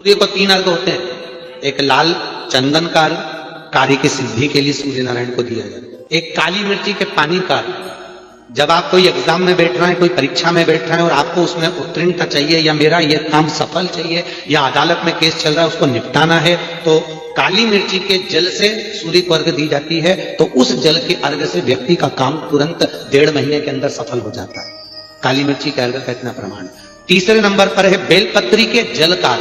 सूर्य को 3 अर्घ होते हैं। एक लाल चंदन का अर्घ कार्य की सिद्धि के लिए सूर्य नारायण को दिया जाता है। एक काली मिर्ची के पानी का अर्घ, जब आप कोई एग्जाम में बैठ रहे हैं, कोई परीक्षा में बैठ रहे हैं और आपको उसमें उत्तीर्णता चाहिए या मेरा ये काम सफल चाहिए या अदालत में केस चल रहा है उसको निपटाना है, तो काली मिर्ची के जल से सूर्य को अर्घ दी जाती है। तो उस जल के अर्घ से व्यक्ति का काम तुरंत 1.5 महीने के अंदर सफल हो जाता है। काली मिर्ची के अर्घ का इतना प्रमाण। तीसरे नंबर पर है बेलपत्री के जल का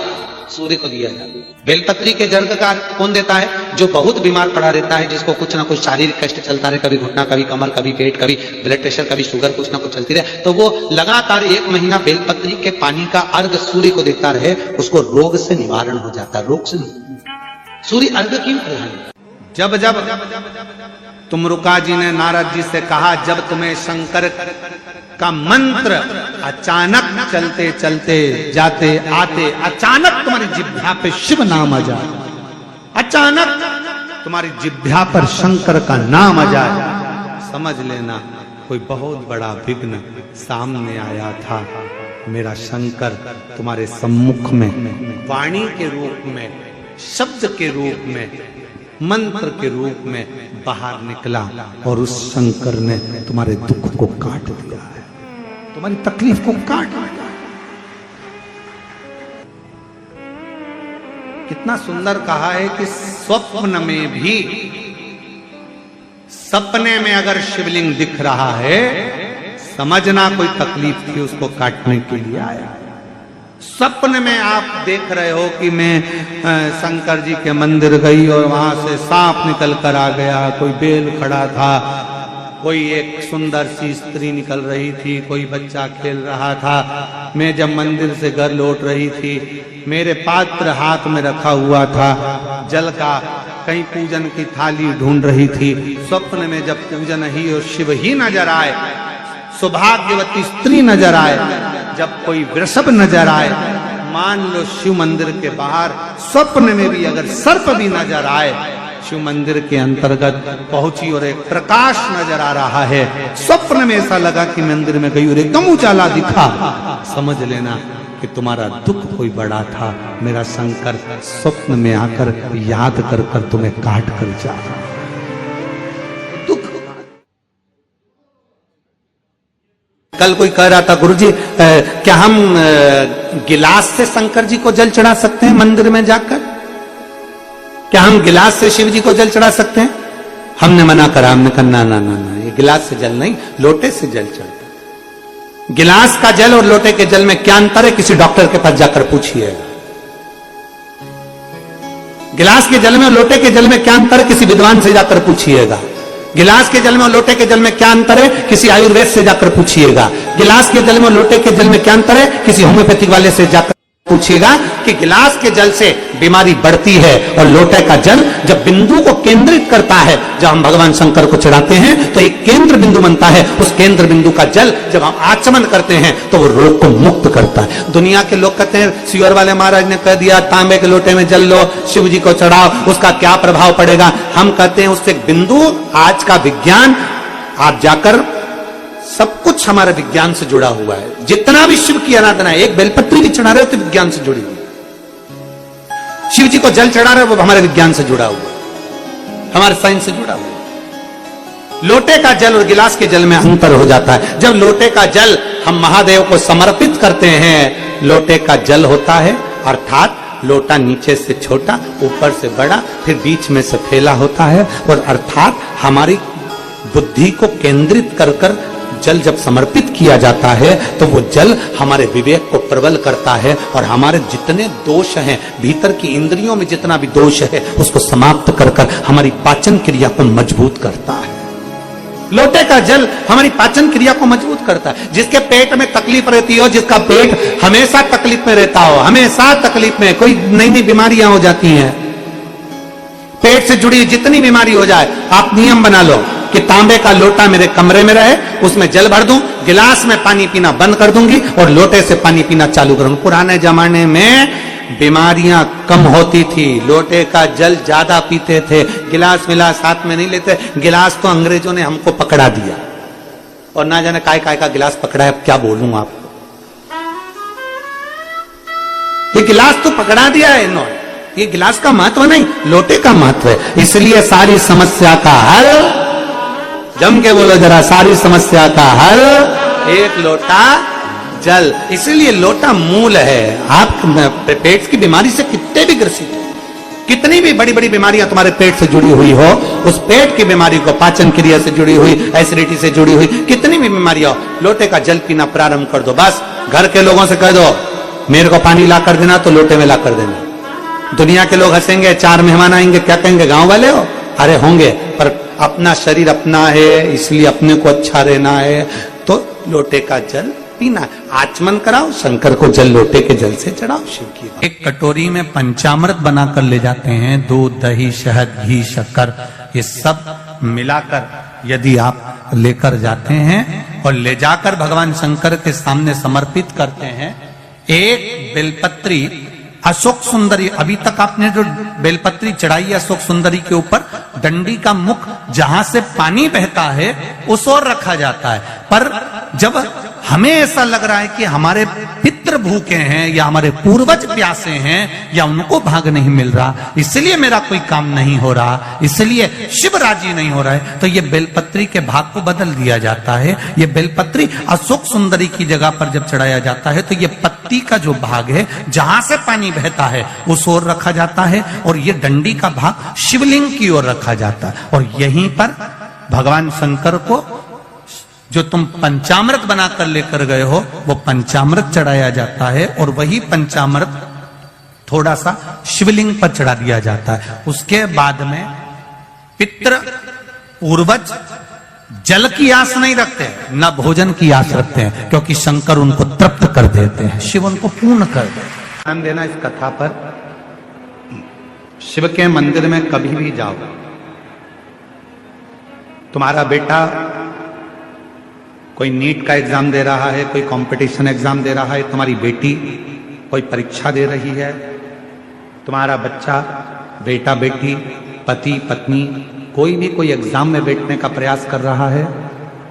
सूर्य को दिया जाता है। बेलपत्री के जल का कौन देता है? जो बहुत बीमार पड़ा रहता है, जिसको कुछ ना कुछ शारीरिक कष्ट चलता रहे, कभी घुटना, कभी कमर, कभी पेट, कभी ब्लड प्रेशर, कभी शुगर, कुछ ना कुछ चलती रहे, तो वो लगातार 1 महीना बेलपत्री के पानी का अर्घ सूर्य को देता रहे, उसको रोग से निवारण हो जाता है। रोग से सूर्य अर्घ क्यों प्रधान? जब जब तुमरुका जी ने नारद जी से कहा, जब तुम्हें शंकर का मंत्र अचानक चलते चलते जाते आते अचानक तुम्हारी जिह्वा पे शिव नाम आ जाए, अचानक तुम्हारी जिह्वा पर शंकर का नाम आ जाए, समझ लेना कोई बहुत बड़ा विघ्न सामने आया था। मेरा शंकर तुम्हारे सम्मुख में वाणी के रूप में, शब्द के रूप में, मंत्र के रूप में बाहर निकला और उस शंकर ने तुम्हारे दुख को काट दिया है, तुम्हारी तकलीफ को काट दिया। कितना सुंदर कहा है कि स्वप्न में भी, सपने में अगर शिवलिंग दिख रहा है, समझना कोई तकलीफ थी उसको काटने के लिए आया। सपने में आप देख रहे हो कि मैं शंकर जी के मंदिर गई और वहां से सांप निकल कर आ गया, कोई बेल खड़ा था, कोई एक सुंदर सी स्त्री निकल रही थी, कोई बच्चा खेल रहा था। मैं जब मंदिर से घर लौट रही थी, मेरे पात्र हाथ में रखा हुआ था जल का, कहीं पूजन की थाली ढूंढ रही थी। स्वप्न में जब पूजन ही और शिव ही नजर आए, सौभाग्यवती स्त्री नजर आए, जब कोई वृषभ नजर आए, मान लो शिव मंदिर के बाहर स्वप्न में भी अगर सर्प भी नजर आए, शिव मंदिर के अंतर्गत पहुंची और एक प्रकाश नजर आ रहा है, स्वप्न में ऐसा लगा कि मंदिर में गई और एकदम उजाला दिखा, समझ लेना कि तुम्हारा दुख कोई बड़ा था। मेरा शंकर स्वप्न में आकर याद कर कर तुम्हें काट कर जा रहा। कल कोई कह रहा था, गुरुजी क्या हम गिलास से शंकर जी को जल चढ़ा सकते हैं मंदिर में जाकर? क्या हम गिलास से शिव जी को जल चढ़ा सकते हैं? हमने मना करा, हमने कहा ना ना ना ना, ये गिलास से जल नहीं, लोटे से जल चढ़ता। गिलास का जल और लोटे के जल में क्या अंतर है? किसी डॉक्टर के पास जाकर पूछिएगा। गिलास के जल में और लोटे के जल में क्या अंतर है? किसी विद्वान से जाकर पूछिएगा। गिलास के जल में और लोटे के जल में क्या अंतर है? किसी आयुर्वेद से जाकर पूछिएगा। गिलास के जल में और लोटे के जल में क्या अंतर है? किसी होम्योपैथिक वाले से जाकर पूछिएगा कि गिलास के जल से बीमारी बढ़ती है और लोटे का जल जब बिंदु को केंद्रित करता है, जब हम भगवान शंकर को चढ़ाते हैं तो एक केंद्र बिंदु बनता है। उस केंद्र बिंदु का जल जब हम आचमन करते हैं तो वो रोग को मुक्त करता है। दुनिया के लोग कहते हैं, सियोर वाले महाराज ने कह दिया तांबे के लोटे में जल लो, शिव जी को चढ़ाओ, उसका क्या प्रभाव पड़ेगा? हम कहते हैं उससे बिंदु, आज का विज्ञान, आप जाकर सब कुछ हमारे विज्ञान से जुड़ा हुआ है। जितना भी शिव की आराधना है, एक बेलपत्री भी चढ़ा रहे हो तो विज्ञान से जुड़ी हुई। शिव जी को जल चढ़ा रहे हो वो हमारे विज्ञान से जुड़ा हुआ, हमारे साइंस से जुड़ा हुआ। लोटे का जल और गिलास के जल में अंतर हो जाता है। जब लोटे का जल हम महादेव को समर्पित करते हैं, लोटे का जल होता है, अर्थात लोटा नीचे से छोटा, ऊपर से बड़ा, फिर बीच में से फैला होता है, और अर्थात हमारी बुद्धि को केंद्रित कर कर जल जब समर्पित किया जाता है तो वो जल हमारे विवेक को प्रबल करता है और हमारे जितने दोष हैं, भीतर की इंद्रियों में जितना भी दोष है उसको समाप्त कर कर हमारी पाचन क्रिया को मजबूत करता है। लोटे का जल हमारी पाचन क्रिया को मजबूत करता है। जिसके पेट में तकलीफ रहती हो, जिसका पेट हमेशा तकलीफ में रहता हो, हमेशा तकलीफ में, कोई नई नई बीमारियां हो जाती हैं, पेट से जुड़ी जितनी बीमारी हो जाए, आप नियम बना लो कि तांबे का लोटा मेरे कमरे में रहे, उसमें जल भर दूं, गिलास में पानी पीना बंद कर दूंगी और लोटे से पानी पीना चालू करूंगी। पुराने जमाने में बीमारियां कम होती थी, लोटे का जल ज्यादा पीते थे, गिलास मिलास हाथ में नहीं लेते। गिलास तो अंग्रेजों ने हमको पकड़ा दिया और ना जाने काय काय का गिलास पकड़ा है, अब क्या बोलूं आपको। ये गिलास तो पकड़ा दिया है इन्होंने, ये गिलास का महत्व नहीं, लोटे का महत्व है। इसलिए सारी समस्या का हल, जम के बोलो जरा, सारी समस्या का हल एक लोटा जल। इसलिए लोटा मूल है। आप पेट की बीमारी से कितने भी ग्रसित हो, कितनी भी बड़ी बड़ी बीमारियां तुम्हारे पेट से जुड़ी हुई हो, उस पेट की बीमारी को, पाचन क्रिया से जुड़ी हुई, एसिडिटी से जुड़ी हुई कितनी भी बीमारियां हो, लोटे का जल पीना प्रारंभ कर दो। बस घर के लोगों से कह दो मेरे को पानी ला कर देना, तो लोटे में ला कर देना। दुनिया के लोग हंसेंगे, 4 मेहमान आएंगे, क्या कहेंगे, गांव वाले हो? अरे होंगे, पर अपना शरीर अपना है, इसलिए अपने को अच्छा रहना है, तो लोटे का जल पीना। आचमन कराओ, शंकर को जल लोटे के जल से चढ़ाओ, शिव की। एक कटोरी में पंचामृत बनाकर ले जाते हैं, दूध, दही, शहद, घी, शक्कर, ये सब मिलाकर यदि आप लेकर जाते हैं और ले जाकर भगवान शंकर के सामने समर्पित करते हैं, एक बेलपत्री अशोक सुंदरी, अभी तक आपने जो बेलपत्री चढ़ाई है अशोक सुंदरी के ऊपर, डंडी का मुख जहां से पानी बहता है उस ओर रखा जाता है। पर जब हमें ऐसा लग रहा है कि हमारे पितृ भूखे हैं या हमारे पूर्वज प्यासे हैं या उनको भाग नहीं मिल रहा, इसलिए मेरा कोई काम नहीं हो रहा, इसलिए शिव राजी नहीं हो रहा है, तो ये बेलपत्री के भाग को बदल दिया जाता है। ये बेलपत्री अशोक सुंदरी की जगह पर जब चढ़ाया जाता है तो ये पत्ती का जो भाग है जहां से पानी बहता है उस ओर रखा जाता है, और ये डंडी का भाग शिवलिंग की ओर रखा जाता है। और यहीं पर भगवान शंकर को जो तुम पंचामृत बनाकर लेकर गए हो वो पंचामृत चढ़ाया जाता है, और वही पंचामृत थोड़ा सा शिवलिंग पर चढ़ा दिया जाता है। उसके बाद में पितृ पूर्वज जल की आस नहीं रखते, न भोजन की आस रखते हैं, क्योंकि शंकर उनको तृप्त कर देते हैं, शिव उनको पूर्ण कर देते हैं। ध्यान देना इस कथा पर। शिव के मंदिर में कभी भी जाओ, तुम्हारा बेटा कोई नीट का एग्जाम दे रहा है, कोई कंपटीशन एग्जाम दे रहा है, तुम्हारी बेटी कोई परीक्षा दे रही है, तुम्हारा बच्चा, बेटा बेटी, पति पत्नी, कोई भी कोई एग्जाम में बैठने का प्रयास कर रहा है,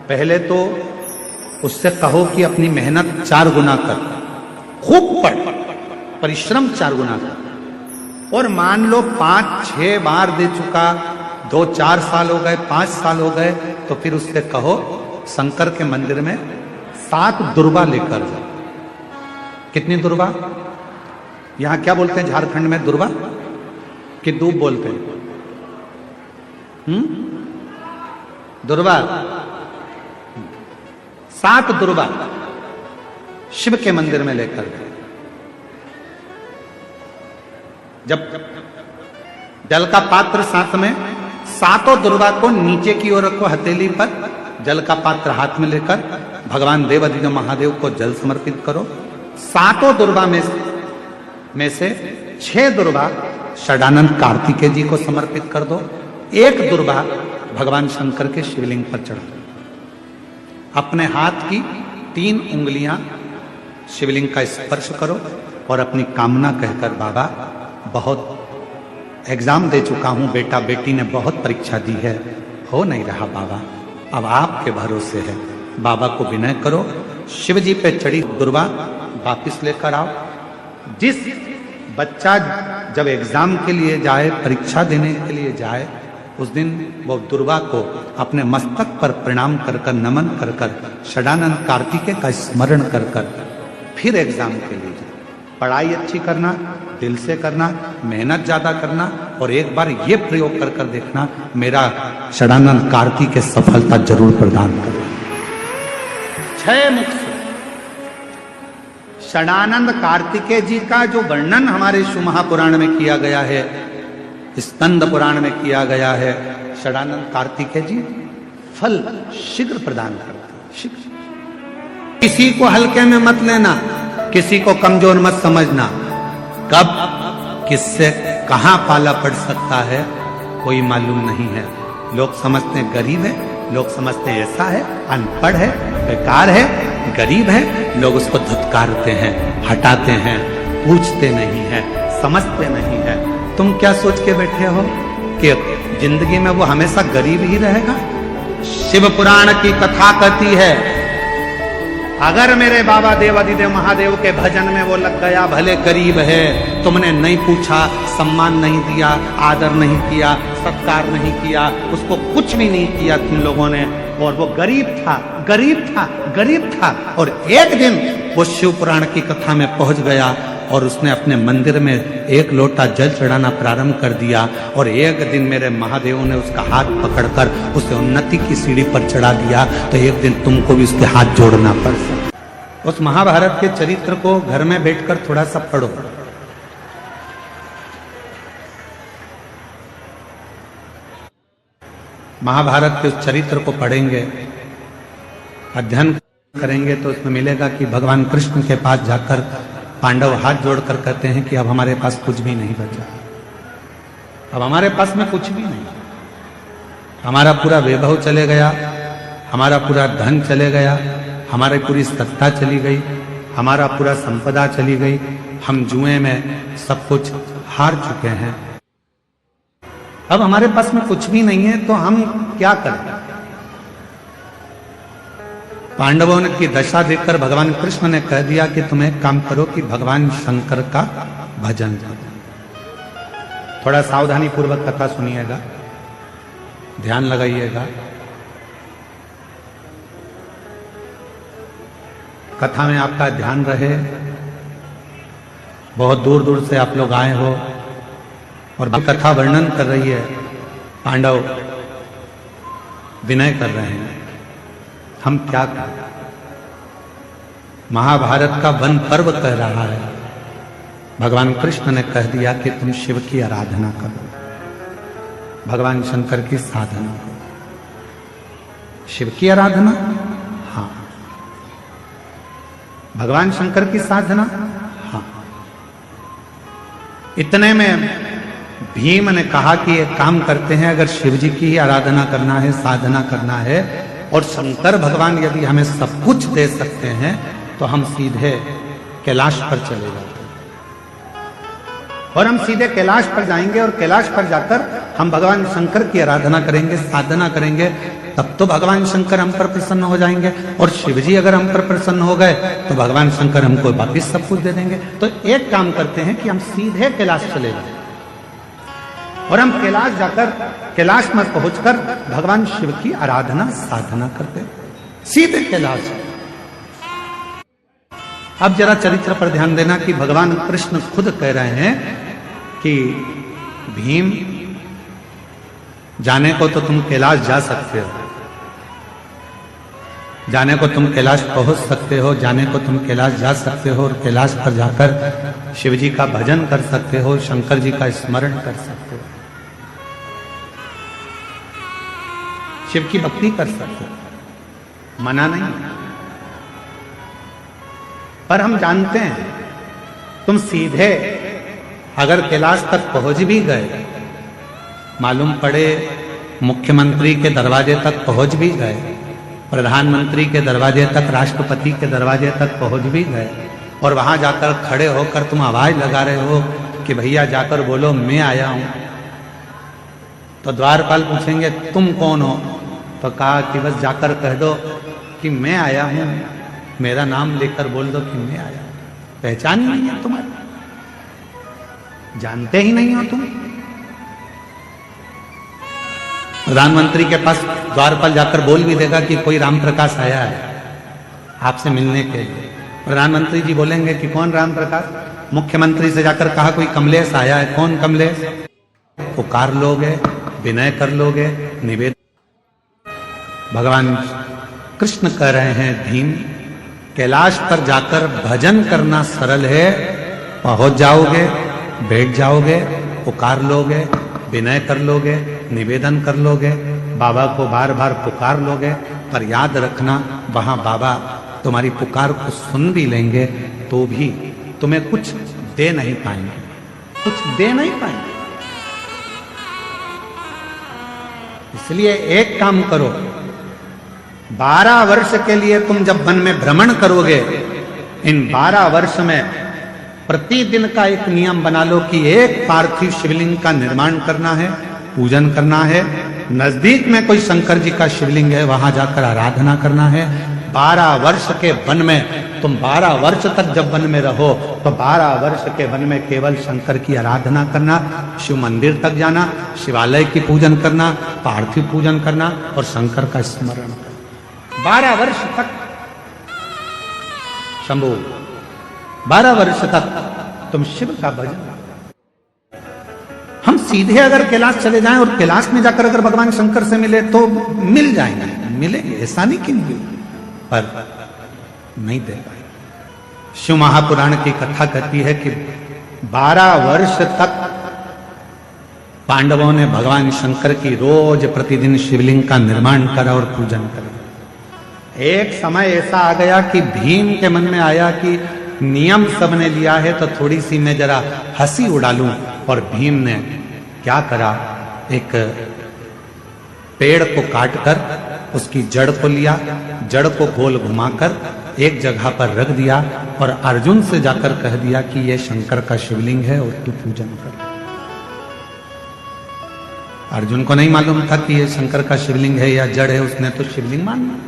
पहले तो उससे कहो कि अपनी मेहनत 4 गुना कर, खूब पढ़, परिश्रम 4 गुना कर। और मान लो 5-6 बार दे चुका, 2-4 साल हो गए, 5 साल हो गए, तो फिर उससे कहो शंकर के मंदिर में 7 दुर्वा लेकर जाओ। कितनी दुर्वा? यहां क्या बोलते हैं झारखंड में? दुर्वा कि दूब बोलते हैं? दुर्वा। 7 दुर्वा शिव के मंदिर में लेकर गए। जब जल का पात्र साथ में, 7 दुर्वा को नीचे की ओर रखो, हथेली पर जल का पात्र हाथ में लेकर भगवान देवाधिदेव महादेव को जल समर्पित करो। 7 दुर्वा में से 6 दुर्वा षडानंद कार्तिकेय जी को समर्पित कर दो, 1 दुर्वा भगवान शंकर के शिवलिंग पर चढ़ा दो। अपने हाथ की 3 उंगलियां शिवलिंग का स्पर्श करो और अपनी कामना कहकर, बाबा बहुत एग्जाम दे चुका हूं, बेटा बेटी ने बहुत परीक्षा दी है, हो नहीं रहा बाबा, अब आपके भरोसे है, बाबा को विनय करो, शिव जी पे चढ़ी दुर्वा वापिस लेकर आओ। जिस बच्चा जब एग्जाम के लिए जाए, परीक्षा देने के लिए जाए, उस दिन वो दुर्वा को अपने मस्तक पर प्रणाम कर कर, नमन कर कर, षडानंद कार्तिकेय का स्मरण कर कर फिर एग्जाम के लिए जाए। पढ़ाई अच्छी करना, दिल से करना, मेहनत ज्यादा करना, और एक बार ये प्रयोग कर कर देखना, मेरा षडानंद कार्तिकेय सफलता जरूर प्रदान करे। 6 मुख से षडानंद कार्तिकेय जी का जो वर्णन हमारे शिव महापुराण में किया गया है, स्कंद पुराण में किया गया है, षडानंद कार्तिकेय जी फल शीघ्र प्रदान करते हैं, शीघ्र। किसी को हल्के में मत लेना, किसी को कमजोर मत समझना। कब किससे कहां पाला पड़ सकता है कोई मालूम नहीं है। लोग समझते हैं गरीब है, लोग समझते हैं ऐसा है, अनपढ़ है, बेकार है, गरीब है, लोग उसको धुतकारते हैं, हटाते हैं, पूछते नहीं है, समझते नहीं है। तुम क्या सोच के बैठे हो कि जिंदगी में वो हमेशा गरीब ही रहेगा? शिव पुराण की कथा कहती है अगर मेरे बाबा देवादिदेव महादेव के भजन में वो लग गया, भले गरीब है, तुमने नहीं पूछा, सम्मान नहीं दिया, आदर नहीं किया, सत्कार नहीं किया, उसको कुछ भी नहीं किया तुम लोगों ने, और वो गरीब था, गरीब था, गरीब था, और एक दिन वो शिव पुराण की कथा में पहुंच गया और उसने अपने मंदिर में एक लोटा जल चढ़ाना प्रारंभ कर दिया, और एक दिन मेरे महादेव ने उसका हाथ पकड़कर उसे उन्नति की सीढ़ी पर चढ़ा दिया, तो एक दिन तुमको भी उसके हाथ जोड़ना पड़ सकता। उस महाभारत के चरित्र को घर में बैठकर थोड़ा सा पढ़ो। महाभारत के उस चरित्र को पढ़ेंगे, अध्ययन करेंगे, तो उसमें मिलेगा कि भगवान कृष्ण के पास जाकर पांडव हाथ जोड़कर कहते हैं कि अब हमारे पास कुछ भी नहीं बचा, अब हमारे पास में कुछ भी नहीं, हमारा पूरा वैभव चले गया, हमारा पूरा धन चले गया, हमारी पूरी सत्ता चली गई, हमारा पूरा संपदा चली गई, हम जुए में सब कुछ हार चुके हैं, अब हमारे पास में कुछ भी नहीं है, तो हम क्या करें। पांडवों की दशा देखकर भगवान कृष्ण ने कह दिया कि तुम एक काम करो कि भगवान शंकर का भजन करो। थोड़ा सावधानी पूर्वक कथा सुनिएगा, ध्यान लगाइएगा। कथा में आपका ध्यान रहे। बहुत दूर दूर से आप लोग आए हो और कथा वर्णन कर रही है, पांडव विनय कर रहे हैं, हम क्या करें। महाभारत का वन पर्व कह रहा है, भगवान कृष्ण ने कह दिया कि तुम शिव की आराधना करो, भगवान शंकर की साधना करो। शिव की आराधना, हाँ। भगवान शंकर की साधना, हाँ। इतने में भीम ने कहा कि एक काम करते हैं, अगर शिव जी की ही आराधना करना है, साधना करना है, और शंकर भगवान यदि हमें सब कुछ दे सकते हैं, तो हम सीधे कैलाश पर चले जाते हैं, और हम सीधे कैलाश पर जाएंगे, और कैलाश पर जाकर हम भगवान शंकर की आराधना करेंगे, साधना करेंगे, तब तो भगवान शंकर हम पर प्रसन्न हो जाएंगे, और शिव जी अगर हम पर प्रसन्न हो गए तो भगवान शंकर हमको वापिस सब कुछ दे देंगे। तो एक काम करते हैं कि हम सीधे कैलाश चले जाए, और हम कैलाश जाकर, कैलाश में पहुंचकर भगवान शिव की आराधना साधना करते, सीधे कैलाश। अब जरा चरित्र पर ध्यान देना कि भगवान कृष्ण खुद कह रहे हैं कि भीम, जाने को तो तुम कैलाश जा सकते हो, जाने को तुम कैलाश पहुंच सकते हो, जाने को तुम कैलाश जा सकते हो, और कैलाश पर जाकर शिव जी का भजन कर सकते हो, शंकर जी का स्मरण कर सकते हो, शिव की भक्ति कर सकते हो, मना नहीं। पर हम जानते हैं तुम सीधे अगर कैलाश तक पहुंच भी गए, मालूम पड़े मुख्यमंत्री के दरवाजे तक पहुंच भी गए, प्रधानमंत्री के दरवाजे तक, राष्ट्रपति के दरवाजे तक पहुंच भी गए, और वहां जाकर खड़े होकर तुम आवाज लगा रहे हो कि भैया जाकर बोलो मैं आया हूं, तो द्वारपाल पूछेंगे तुम कौन हो, तो कहा कि बस जाकर कह दो कि मैं आया हूं, मेरा नाम लेकर बोल दो कि मैं आया। पहचान ही नहीं है तुम्हारी, जानते ही नहीं हो तुम। प्रधानमंत्री के पास द्वारपाल जाकर बोल भी देगा कि कोई राम प्रकाश आया है आपसे मिलने के लिए, प्रधानमंत्री जी बोलेंगे कि कौन राम प्रकाश। मुख्यमंत्री से जाकर कहा कोई कमलेश आया है, कौन कमलेश, पुकार लोगे, विनय कर लोगे, निवेदन। भगवान कृष्ण कह रहे हैं भीम, कैलाश पर जाकर भजन करना सरल है, पहुंच जाओगे, बैठ जाओगे, पुकार लोगे, विनय कर लोगे, निवेदन कर लोगे, बाबा को बार बार पुकार लोगे, पर याद रखना वहां बाबा तुम्हारी पुकार को सुन भी लेंगे तो भी तुम्हें कुछ दे नहीं पाएंगे, कुछ दे नहीं पाएंगे। इसलिए एक काम करो, 12 वर्ष के लिए तुम जब वन में भ्रमण करोगे, इन 12 वर्ष में प्रतिदिन का एक नियम बना लो कि एक पार्थिव शिवलिंग का निर्माण करना है, पूजन करना है, नजदीक में कोई शंकर जी का शिवलिंग है वहां जाकर आराधना करना है, 12 वर्ष के वन में, तुम 12 वर्ष तक जब वन में रहो तो 12 वर्ष के वन में केवल शंकर की आराधना करना, शिव मंदिर तक जाना, शिवालय की पूजन करना, पार्थिव पूजन करना और शंकर का स्मरण करना। 12 वर्ष तक शंभू, 12 वर्ष तक तुम शिव का भजन। हम सीधे अगर कैलाश चले जाएं और कैलाश में जाकर अगर भगवान शंकर से मिले तो मिल जाएंगे, मिलेंगे, ऐसा नहीं कि नहीं, पर नहीं दे पाए। शिव महापुराण की कथा कहती है कि 12 वर्ष तक पांडवों ने भगवान शंकर की रोज प्रतिदिन शिवलिंग का निर्माण करा और पूजन करा। एक समय ऐसा आ गया कि भीम के मन में आया कि नियम सबने लिया है तो थोड़ी सी मैं जरा हंसी उड़ा लूं, और भीम ने क्या करा, एक पेड़ को काटकर उसकी जड़ को लिया, जड़ को गोल घुमाकर एक जगह पर रख दिया और अर्जुन से जाकर कह दिया कि यह शंकर का शिवलिंग है और तू पूजन कर। अर्जुन को नहीं मालूम था कि यह शंकर का शिवलिंग है या जड़ है, उसने तो शिवलिंग माना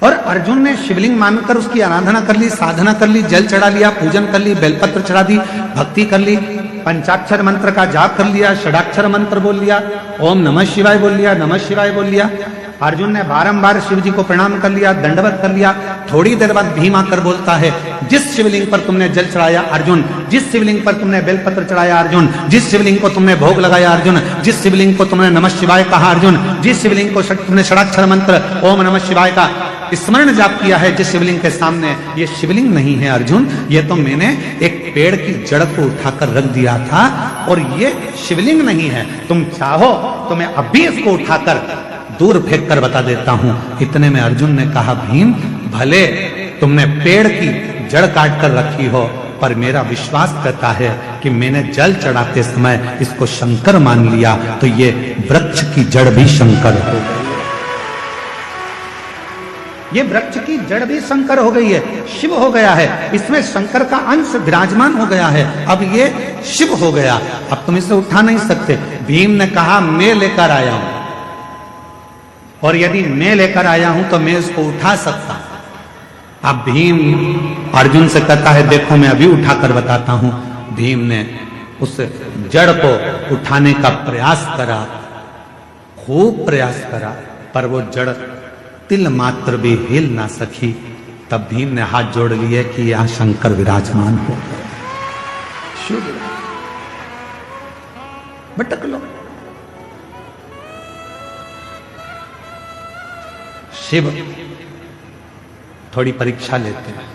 और अर्जुन ने शिवलिंग मानकर उसकी आराधना कर ली, साधना कर ली, जल चढ़ा लिया, पूजन कर ली, बेलपत्र चढ़ा दी, भक्ति कर ली, पंचाक्षर मंत्र का जाप कर लिया, षडाक्षर मंत्र बोल लिया, ओम नमः शिवाय बोल लिया, नमः शिवाय बोल लिया। अर्जुन ने बारंबार शिव जी को प्रणाम कर लिया, दंडवत कर लिया। थोड़ी देर बाद भीम आकर बोलता है, जिस शिवलिंग पर तुमने जल चढ़ाया अर्जुन, जिस शिवलिंग पर तुमने बेलपत्र चढ़ाया अर्जुन, जिस शिवलिंग को तुमने भोग लगाया अर्जुन, जिस शिवलिंग को तुमने नमः शिवाय कहा अर्जुन, जिस शिवलिंग को तुमने षडाक्षर मंत्र ओम नमः शिवाय का स्मरण जाप किया है, जिस शिवलिंग के सामने, ये शिवलिंग नहीं है अर्जुन, ये तो मैंने एक पेड़ की जड़ को उठाकर रख दिया था और ये शिवलिंग नहीं है। तुम चाहो तो मैं अभी इसको उठाकर दूर फेंक कर बता देता हूं। इतने में अर्जुन ने कहा, भीम भले तुमने पेड़ की जड़ काट कर रखी हो, पर मेरा विश्वास कहता है कि मैंने जल चढ़ाते समय इसको शंकर मान लिया, तो ये वृक्ष की जड़ भी शंकर हो गई, ये वृक्ष की जड़ भी शंकर हो गई है, शिव हो गया है, इसमें शंकर का अंश विराजमान हो गया है, अब ये शिव हो गया, अब तुम इसे उठा नहीं सकते। भीम ने कहा, मैं लेकर आया हूं और यदि मैं लेकर आया हूं तो मैं इसको उठा सकता हूं। अब भीम अर्जुन से कहता है, देखो मैं अभी उठाकर बताता हूं। भीम ने उस जड़ को उठाने का प्रयास करा, खूब प्रयास करा, पर वो जड़ तिल मात्र भी हिल ना सकी। तब भीम ने हाथ जोड़ लिए कि यहां शंकर विराजमान हो, भटक लो। शिव थोड़ी परीक्षा लेते हैं,